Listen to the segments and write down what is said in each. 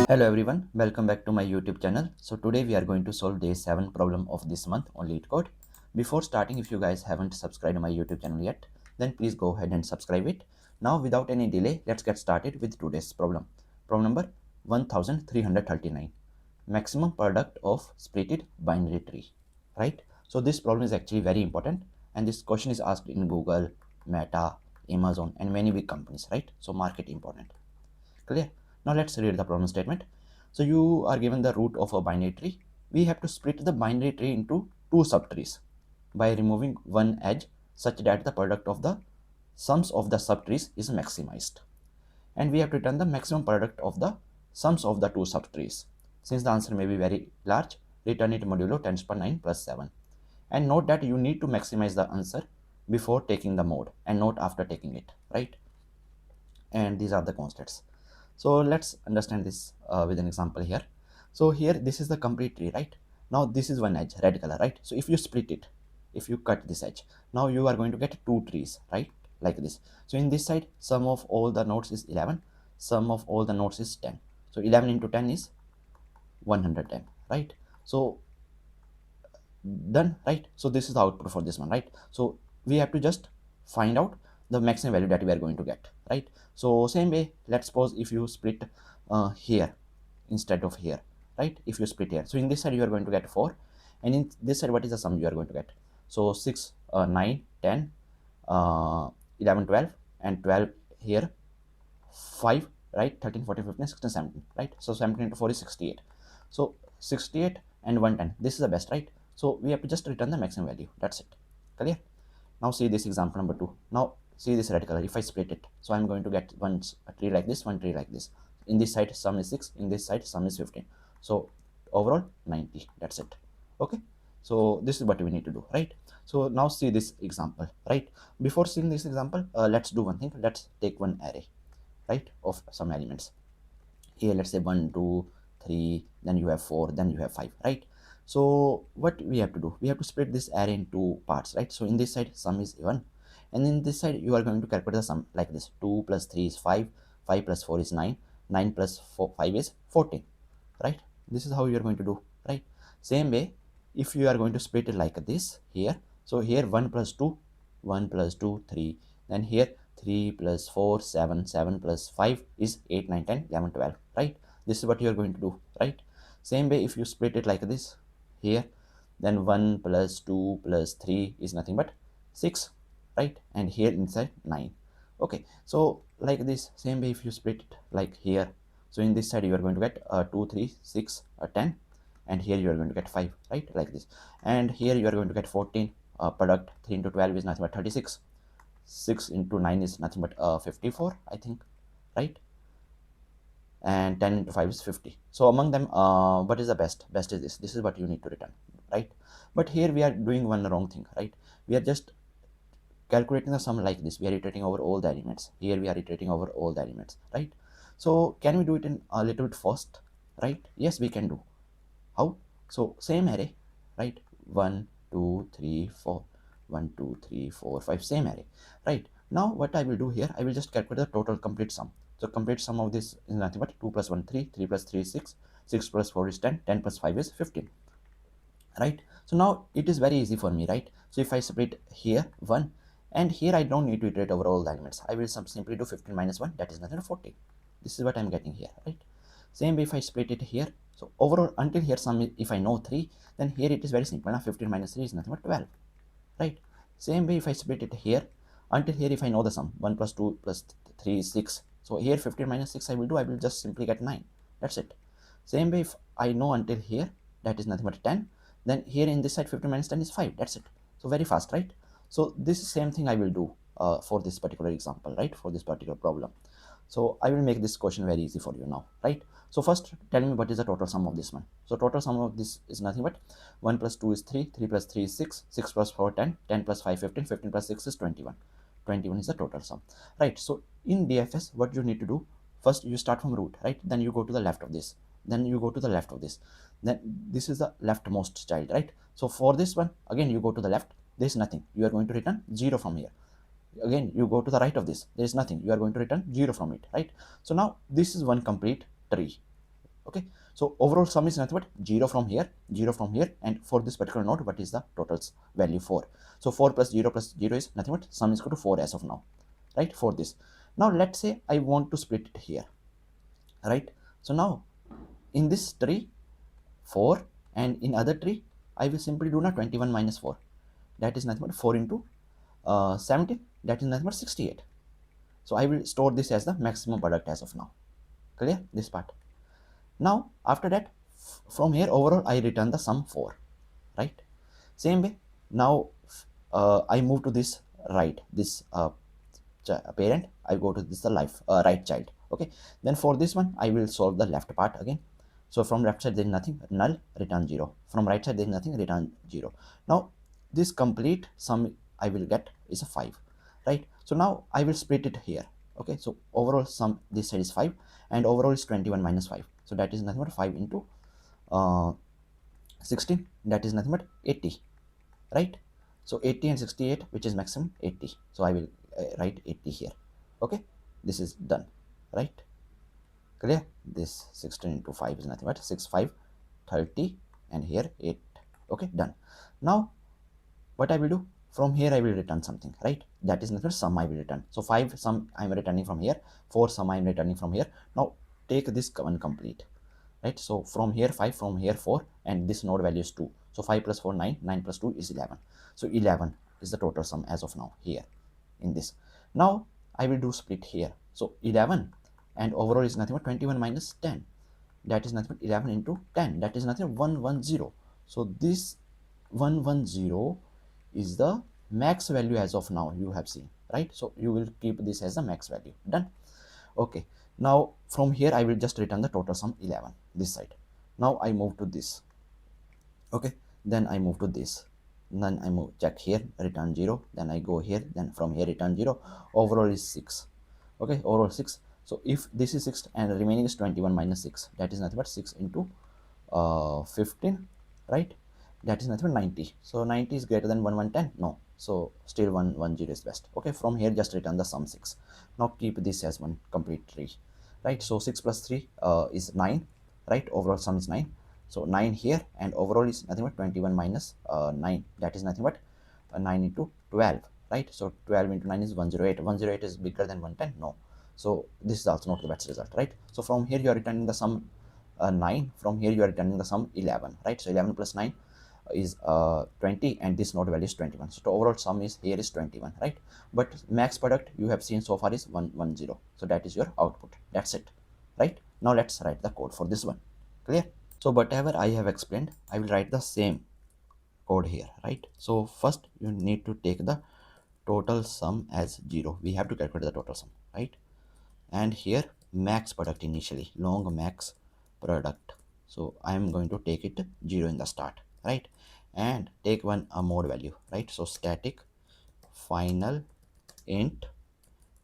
Hello everyone, welcome back to my YouTube channel. So today we are going to solve day 7 problem of this month on LeetCode. Before starting, if you guys haven't subscribed to my YouTube channel yet, then please go ahead and subscribe it. Now without any delay, let's get started with today's problem. Problem number 1339. Maximum product of splitted binary tree. Right? So this problem is actually very important and this question is asked in Google, Meta, Amazon and many big companies, right? So market important. Clear? Now let's read the problem statement. So you are given the root of a binary tree. We have to split the binary tree into two subtrees by removing one edge such that the product of the sums of the subtrees is maximized. And we have to return the maximum product of the sums of the two subtrees. Since the answer may be very large, return it modulo 10 to the power 9 plus 7. And note that you need to maximize the answer before taking the mode and not after taking it, right? And these are the constants. So let's understand this with an example here. So here this is the complete tree, right? Now this is one edge, red color, right? So if you split it, if you cut this edge, now you are going to get two trees, right? Like this. So in this side, sum of all the nodes is 11, sum of all the nodes is 10. So 11 into 10 is 110, right? So done, right? So this is the output for this one, right? So we have to just find out the maximum value that we are going to get, right? So same way, let's suppose if you split here instead of here, right? If you split here, so in this side you are going to get 4, and in this side what is the sum you are going to get? So 6 9 10 11 12 and 12 here 5, right? 13 14 15 16 17, right? So 17 into 4 is 68. So 68 and 110, this is the best, right? So we have to just return the maximum value. That's it. Clear? Now see this example number 2. Now see this red color. If I split it, so I'm going to get one tree like this, one tree like this. In this side sum is 6, in this side sum is 15. So overall 90. That's it. Okay. So this is what we need to do, right? So now see this example, right? Before seeing this example, let's do one thing. Let's take one array, right, of some elements. Here let's say 1 2 3, then you have 4, then you have 5, right? So what we have to do, we have to split this array into parts, right? So in this side sum is 1, and in this side you are going to calculate the sum like this. 2 plus 3 is 5, 5 plus 4 is 9, 9 plus 4, 5 is 14, right? This is how you are going to do, right? Same way, if you are going to split it like this here, so here 1 plus 2, 1 plus 2 3, then here 3 plus 4 7, 7 plus 5 is 8 9 10 11 12, right? This is what you are going to do, right? Same way, if you split it like this here, then 1 plus 2 plus 3 is nothing but 6, right? And here inside 9. Okay, so like this. Same way, if you split it like here, so in this side you are going to get 2 3 6 10, and here you are going to get 5, right? Like this. And here you are going to get 14. Product 3 into 12 is nothing but 36. 6 into 9 is nothing but 54, I think, right? And 10 into 5 is 50. So among them, what is the best? Best is this. This is what you need to return, right? But here we are doing one wrong thing, right? We are just calculating the sum like this. We are iterating over all the elements. Here we are iterating over all the elements, right? So can we do it in a little bit fast, right? Yes, we can do. How? So same array, right? 1 2 3 4, 1 2 3 4 5, same array, right? Now what I will do here, I will just calculate the total complete sum. So complete sum of this is nothing but 2 plus 1 3, 3 plus 3 is 6, 6 plus 4 is 10, 10 plus 5 is 15, right? So now it is very easy for me, right? So if I split here 1, and here I don't need to iterate over all the elements. I will simply do 15 minus 1, that is nothing but 14. This is what I'm getting here, right? Same way, if I split it here, so overall until here sum, if I know 3, then here it is very simple. Now 15 minus 3 is nothing but 12, right? Same way, if I split it here, until here if I know the sum, 1 plus 2 plus 3 is 6. So here 15 minus 6 I will just simply get 9. That's it. Same way, if I know until here, that is nothing but 10, then here in this side 15 minus 10 is 5. That's it. So very fast, right? So this is same thing I will do for this particular example, right? For this particular problem. So I will make this question very easy for you now, right? So first tell me what is the total sum of this one. So total sum of this is nothing but 1 plus 2 is 3, 3 plus 3 is 6, 6 plus 4 10, 10 plus 5 15, 15 plus 6 is 21. 21 is the total sum, right? So in DFS, what you need to do, first you start from root, right? Then you go to the left of this, then you go to the left of this, then this is the leftmost child, right? So for this one, again you go to the left, there is nothing, you are going to return 0 from here. Again you go to the right of this, there is nothing, you are going to return 0 from it, right? So now this is one complete tree, Okay, so overall sum is nothing but 0 from here, 0 from here, and for this particular node, what is the total value 4? So 4 plus 0 is nothing but sum is equal to 4 as of now, right? For this, now let's say I want to split it here, right? So now in this tree 4, and in other tree I will simply do now 21 minus 4, that is nothing but 4 into 17, that is nothing but 68. So I will store this as the maximum product as of now. Clear this part? Now after that, from here overall I return the sum 4, right? Same way, now I move to this right, this parent, I go to this the right child. Okay, then for this one I will solve the left part again. So from left side there is nothing, null, return 0. From right side there is nothing, return 0. Now this complete sum I will get is a 5, right? So now I will split it here. Okay, so overall sum this side is 5, and overall is 21 minus 5. So that is nothing but 5 into 16, that is nothing but 80, right? So 80 and 68, which is maximum 80. So I will write 80 here. Okay, this is done, right? Clear? This 16 into 5 is nothing but 6, 5, 30, and here 8. Okay, done. Now what I will do, from here I will return something, right? That is nothing but sum I will return. So 5 sum I am returning from here, 4 sum I am returning from here. Now take this one complete, right? So from here 5, from here 4, and this node value is 2. So 5 plus 4, 9, 9 plus 2 is 11. So 11 is the total sum as of now here in this. Now I will do split here. So 11, and overall is nothing but 21 minus 10. That is nothing but 11 into 10. That is nothing but 110. So this 110 is the max value as of now, you have seen, right? So you will keep this as the max value. Done. Okay, now from here I will just return the total sum 11 this side. Now I move to this. Okay, then I move to this, then I move check here, return 0, then I go here, then from here return 0. Overall is 6. Okay, overall 6. So if this is 6 and the remaining is 21 minus 6, that is nothing but 6 into 15, right? That is nothing but 90. So 90 is greater than 110? No. So still 110 is best. Okay, from here just return the sum 6. Now keep this as one complete tree, right? So 6 plus 3 is 9, right? Overall sum is 9. So 9 here, and overall is nothing but 21 minus 9. That is nothing but 9 into 12, right? So 12 into 9 is 108. 108 is bigger than 110? No. So this is also not the best result, right? So from here you are returning the sum 9. From here you are returning the sum 11, right? So 11 plus 9 is 20, and this node value is 21. So the overall sum is here is 21, right? But max product you have seen so far is 110. So that is your output. That's it, right? Now let's write the code for this one. Clear? So whatever I have explained, I will write the same code here, right? So first you need to take the total sum as 0. We have to calculate the total sum, right? And here max product initially, long max product. So I am going to take it 0 in the start, right? And take one a mode value, right? So static final int,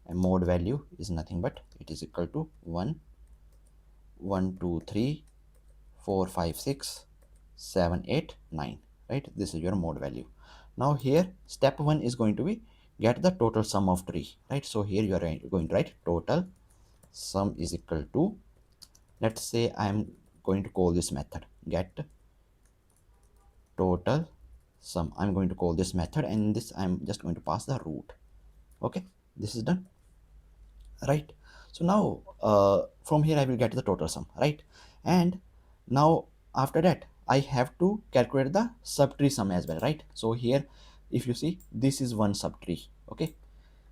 and mode value is nothing but it is equal to 1, 1, 2, 3, 4, 5, 6, 7, 8, 9, right? This is your mode value. Now here step 1 is going to be get the total sum of tree, right? So here you are going to write total sum is equal to, let's say I am going to call this method get total sum. I'm going to call this method, and this I'm just going to pass the root. Okay, this is done, right? So now from here I will get the total sum, right? And now after that I have to calculate the subtree sum as well, right? So here if you see, this is one subtree. Okay,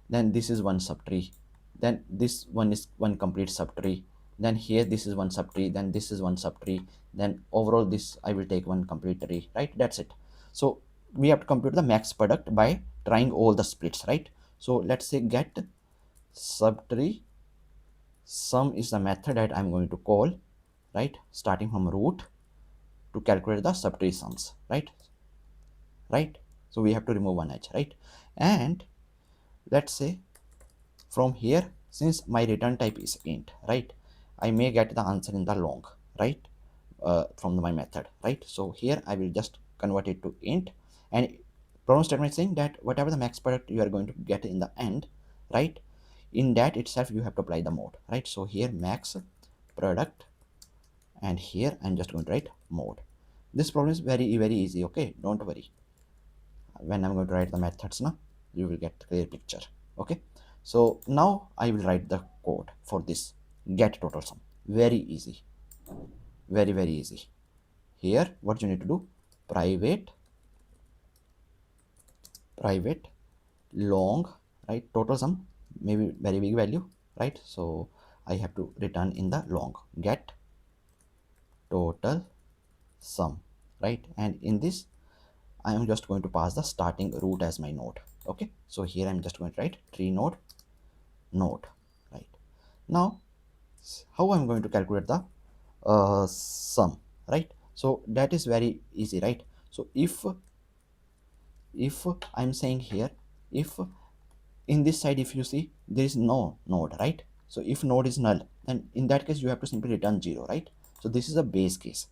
then this is one subtree, then this one is one complete subtree, then here this is one subtree, then this is one subtree, then overall this I will take one complete tree, right? That's it. So we have to compute the max product by trying all the splits, right? So let's say get subtree sum is the method that I'm going to call, right? Starting from root to calculate the subtree sums, right? So we have to remove one edge, right? And let's say from here, since my return type is int, right, I may get the answer in the long, right, from my method, right? So here I will just convert it to int, and problem statement saying that whatever the max product you are going to get in the end, right, in that itself you have to apply the mode, right? So here max product, and here I'm just going to write mode. This problem is very easy. Okay, don't worry. When I'm going to write the methods now, you will get clear picture. Okay, so now I will write the code for this get total sum. Very easy, very easy. Here what you need to do, private long, right, total sum, maybe very big value, right? So I have to return in the long get total sum, right? And in this I am just going to pass the starting root as my node. Okay, so here I'm just going to write tree node, right? Now how I'm going to calculate the sum, right? So that is very easy, right? So if I'm saying here, if in this side, if you see there is no node, right? So if node is null, then in that case you have to simply return 0, right? So this is a base case.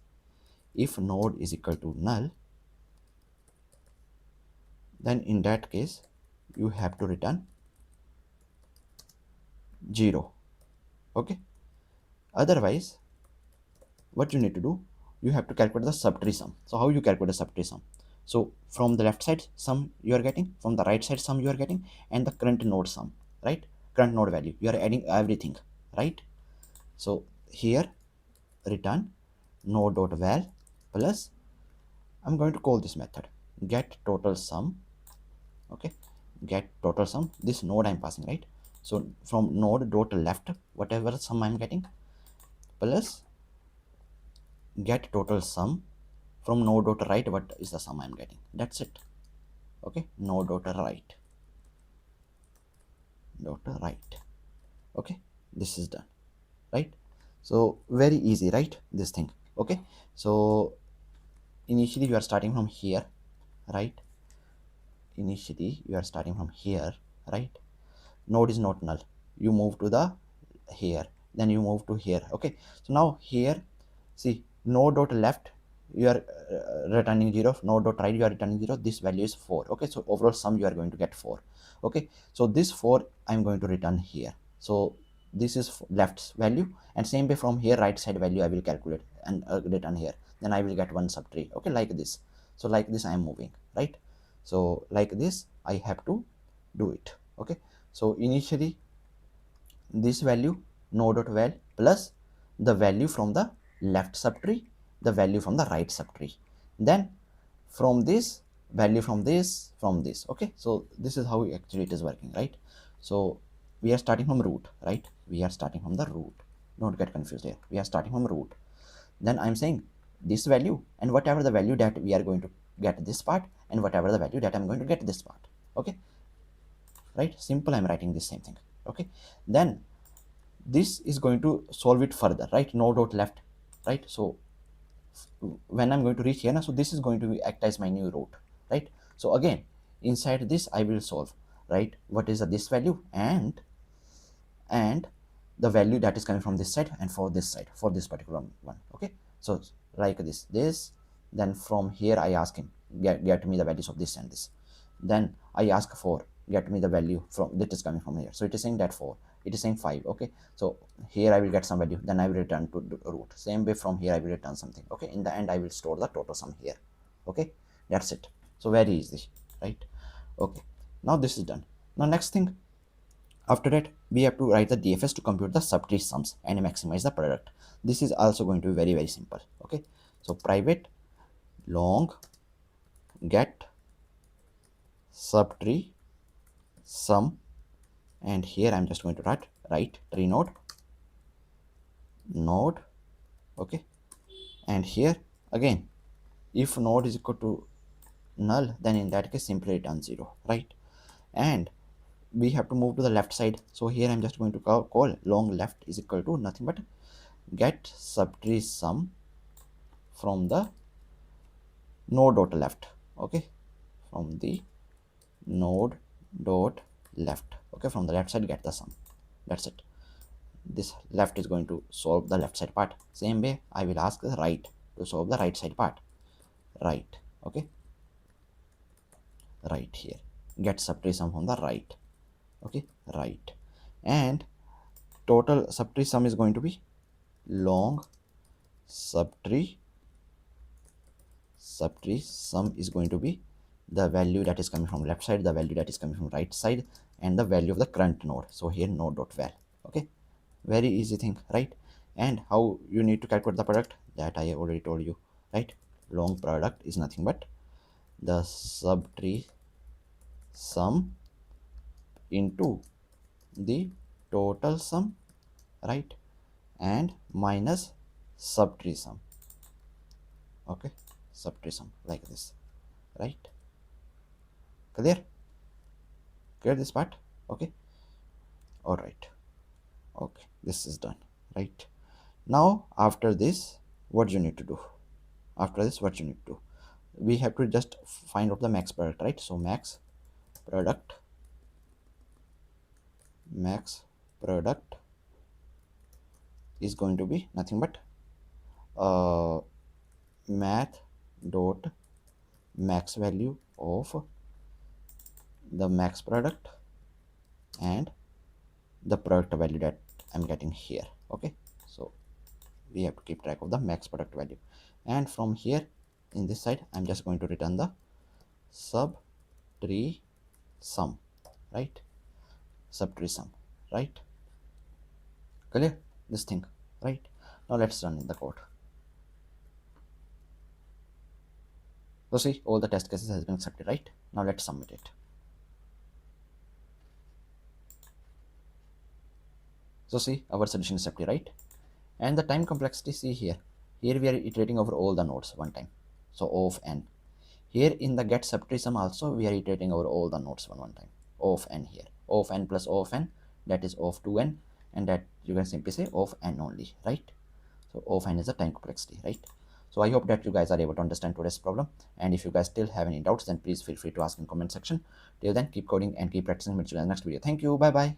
If node is equal to null, then in that case you have to return 0. Okay, otherwise what you need to do, you have to calculate the subtree sum. So how you calculate the subtree sum? So from the left side sum you are getting, from the right side sum you are getting, and the current node sum, right? Current node value, you are adding everything, right? So here return node.val plus, I'm going to call this method get total sum. Okay, get total sum, this node I'm passing, right? So from node dot left, whatever sum I'm getting, plus get total sum from node dot right, what is the sum I'm getting. That's it. Okay, node dot right. Okay, this is done, right? So very easy, right, this thing. Okay, so initially you are starting from here, right? Initially you are starting from here, right? Node is not null, you move to the here, then you move to here. Okay, so now here, see, node dot left you are returning 0, node dot right you are returning 0, this value is 4. Okay, so overall sum you are going to get 4. Okay, so this 4 I'm going to return here. So this is left value, and same way from here right side value I will calculate and return here, then I will get one subtree. Okay, like this. So like this I am moving, right? So like this I have to do it. Okay, so initially this value node.val plus the value from the left subtree, the value from the right subtree, then from this value from this. Okay, so this is how actually it is working, right? So we are starting from root, right? We are starting from the root, don't get confused here. We are starting from root, then I'm saying this value and whatever the value that we are going to get this part, and whatever the value that I'm going to get this part. Okay, right? Simple, I'm writing this same thing. Okay, then this is going to solve it further, right? Node dot left, right? So when I'm going to reach here now, so this is going to act as my new root, right? So again inside this I will solve, right? What is this value and the value that is coming from this side and for this side, for this particular one. Okay, so like this, then from here I ask him get me the values of this and this, then I ask for get me the value from that is coming from here. So it is saying that 4, it is saying 5. Okay, so here I will get some value, then I will return to the root. Same way from here I will return something. Okay, in the end I will store the total sum here. Okay, that's it. So very easy, right? Okay, now this is done. Now next thing, after that we have to write the DFS to compute the subtree sums and maximize the product. This is also going to be very simple. Okay, so private long get subtree sum, and here I'm just going to write tree node. Okay, and here again if node is equal to null, then in that case simply return 0, right? And we have to move to the left side. So here I'm just going to call long left is equal to nothing but get subtree sum from the node dot left. Okay, from the node dot left. Okay, from the left side get the sum. That's it. This left is going to solve the left side part. Same way I will ask the right to solve the right side part. Right. Okay, right here get subtree sum from the right. Okay, right, and total subtree sum is going to be long subtree sum is going to be the value that is coming from left side, the value that is coming from right side, and the value of the current node. So here node.val. Okay, very easy thing, right? And how you need to calculate the product, that I already told you, right? Long product is nothing but the subtree sum into the total sum, right? And minus subtree sum. Okay, subtree sum like this, right? Clear? Clear this part? Okay. All right. Okay, this is done, right? Now after this, what you need to do? After this, what you need to do? We have to just find out the max product, right? So max product is going to be nothing but math dot max value of the max product and the product value that I'm getting here. Okay, so we have to keep track of the max product value, and from here in this side I'm just going to return the subtree sum, right? Subtree sum, right? Clear this thing, right? Now let's run the code. So see, all the test cases has been accepted, right? Now let's submit it. So see, our solution is accepted, right? And the time complexity, see here we are iterating over all the nodes one time, so of n. Here in the get subtree sum also we are iterating over all the nodes one time, of n. Here of n plus of n, that is of 2n, and that you can simply say of n only, right? So of n is the time complexity, right? So I hope that you guys are able to understand today's problem, and if you guys still have any doubts, then please feel free to ask in comment section. Till then, keep coding and keep practicing. Meet you in the next video. Thank you. Bye bye.